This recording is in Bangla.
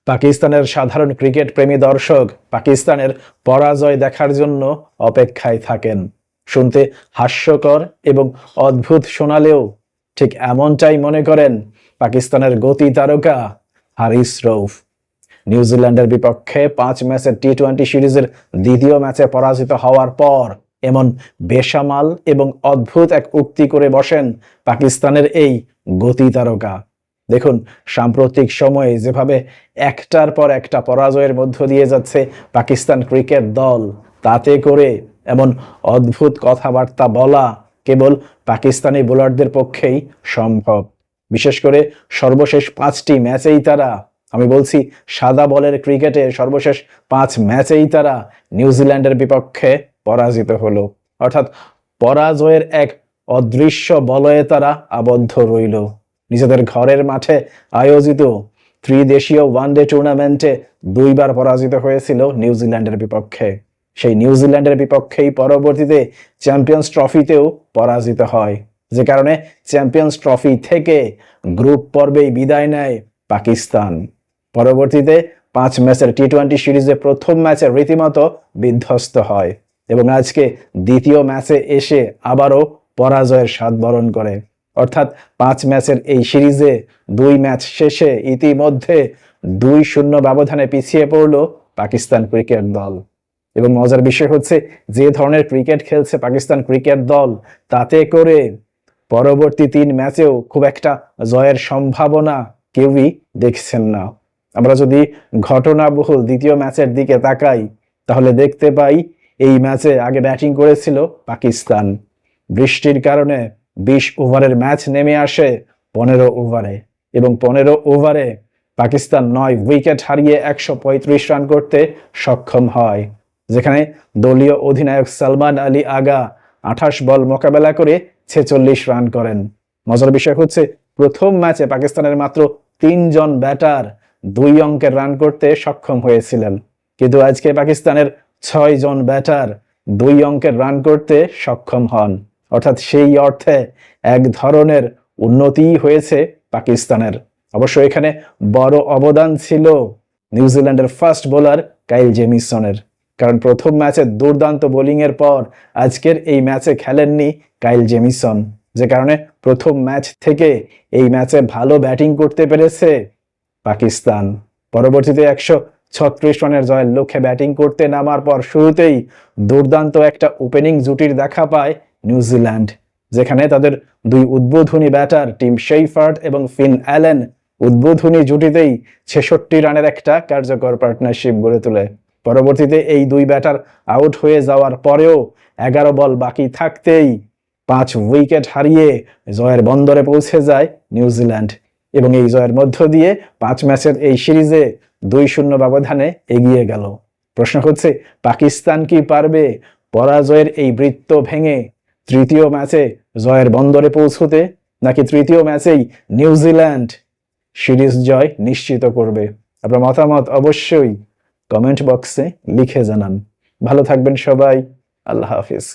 পাকিস্তানের সাধারণ ক্রিকেট প্রেমী দর্শক পাকিস্তানের পরাজয় দেখার জন্য অপেক্ষায় থাকেন। শুনতে হাস্যকর এবং অদ্ভুত শোনালেও ঠিক এমনটাই মনে করেন পাকিস্তানের গতি তারকা হারিস রউফ। নিউজিল্যান্ডের বিপক্ষে 5 ম্যাচের টি-20 সিরিজের দ্বিতীয় ম্যাচে পরাজিত হওয়ার পর এমন বেসামাল এবং অদ্ভুত এক উক্তি করে বসেন পাকিস্তানের এই গতি তারকা। দেখুন, সাম্প্রতিক সময়ে যেভাবে একটার পর একটা পরাজয়ের মধ্য দিয়ে যাচ্ছে পাকিস্তান ক্রিকেট দল, তাতে করে এমন অদ্ভুত কথাবার্তা বলা কেবল পাকিস্তানি বোলারদের পক্ষেই সম্ভব। বিশেষ করে সর্বশেষ 5টি ম্যাচেই তারা, আমি বলছি সাদা বলের ক্রিকেটে সর্বশেষ 5 ম্যাচেই তারা নিউজিল্যান্ডের বিপক্ষে পরাজিত হলো। অর্থাৎ পরাজয়ের এক অদৃশ্য বলয়ে তারা আবদ্ধ রইল। নিজেদের ঘরের মাঠে আয়োজিত ত্রিদেশীয় ওয়ানডে টুর্নামেন্টে 2 বার পরাজিত হয়েছিল নিউজিল্যান্ডের বিপক্ষে। সেই নিউজিল্যান্ডের বিপক্ষেই পরবর্তীতে চ্যাম্পিয়ন্স ট্রফিতেও পরাজিত হয়, যে কারণে চ্যাম্পিয়ন্স ট্রফি থেকে গ্রুপ পর্বেই বিদায় নেয় পাকিস্তান। পরবর্তীতে 5 ম্যাচের টি-20 সিরিজে প্রথম ম্যাচে রীতিমতো বিধ্বস্ত হয় এবং আজকে দ্বিতীয় ম্যাচে এসে আবারও পরাজয়ের স্বাদ বরণ করে। অর্থাৎ 5 ম্যাচের এই সিরিজে 2 ম্যাচ শেষে ইতিমধ্যে 2-0 ব্যবধানে পিছিয়ে পড়ল পাকিস্তান ক্রিকেট দল। এবং মজার বিষয় হচ্ছে, যে ধরনের ক্রিকেট খেলছে পাকিস্তান ক্রিকেট দল, তাতে করে পরবর্তী 3 ম্যাচেও খুব একটা জয়ের সম্ভাবনা কেউই দেখছেন না। আমরা যদি ঘটনাবহুল দ্বিতীয় ম্যাচের দিকে তাকাই, তাহলে দেখতে পাই এই ম্যাচে আগে ব্যাটিং করেছিল পাকিস্তান। বৃষ্টির কারণে 20 ওভারের ম্যাচ নেমে আসে 15 ওভারে এবং 15 ওভারে পাকিস্তান 9 উইকেট হারিয়ে 135 রান করতে সক্ষম হয়, যেখানে দলীয় অধিনায়ক সালমান আলী আগা 28 বল মোকাবেলা করে 46 রান করেন। মজার বিষয় হচ্ছে, প্রথম ম্যাচে পাকিস্তানের মাত্র 3 জন ব্যাটার 2 অঙ্কের রান করতে সক্ষম হয়েছিলেন, কিন্তু আজকে পাকিস্তানের 6 জন ব্যাটার 2 অঙ্কের রান করতে সক্ষম হন। অর্থাৎ সেই অর্থে এক ধরনের উন্নতি হয়েছে পাকিস্তানের। অবশ্য এখানে বড় অবদান ছিল নিউজিল্যান্ডের ফাস্ট বোলার কাইল জেমিসনের, কারণ প্রথম ম্যাচে দুর্দান্ত বোলিংয়ের পর আজকের এই ম্যাচে খেলেননি কাইল জেমিসন, যে কারণে প্রথম ম্যাচ থেকে এই ম্যাচে ভালো ব্যাটিং করতে পেরেছে পাকিস্তান। পরবর্তীতে 136 রানের জয়ের লক্ষ্যে ব্যাটিং করতে নামার পর শুরুতেই দুর্দান্ত একটা ওপেনিং জুটির দেখা পায় নিউজিল্যান্ড, যেখানে তাদের 2 উদ্বোধনী ব্যাটার টিম শেফার্ড এবং ফিন অ্যালেন উদ্বোধনী জুটিতেই 66 রানের একটা কার্যকর পার্টনারশিপ গড়ে তোলে। পরবর্তীতে এই 2 ব্যাটার আউট হয়ে যাওয়ার পরেও 11 বল বাকি থাকতেই 5 উইকেট হারিয়ে জয়ের বন্দরে পৌঁছে যায় নিউজিল্যান্ড এবং এই জয়ের মধ্য দিয়ে 5 ম্যাচের এই সিরিজে 2-0 ব্যবধানে এগিয়ে গেল। প্রশ্ন হচ্ছে, পাকিস্তান কি পারবে পরাজয়ের এই বৃত্ত ভেঙে তৃতীয় ম্যাচে জয়ের বন্দরে পৌঁছতে, নাকি তৃতীয় ম্যাচেই নিউজিল্যান্ড সিরিজ জয় নিশ্চিত করবে? আপনার মতামত অবশ্যই কমেন্ট বক্সে লিখে জানান। ভালো থাকবেন সবাই। আল্লাহ হাফিজ।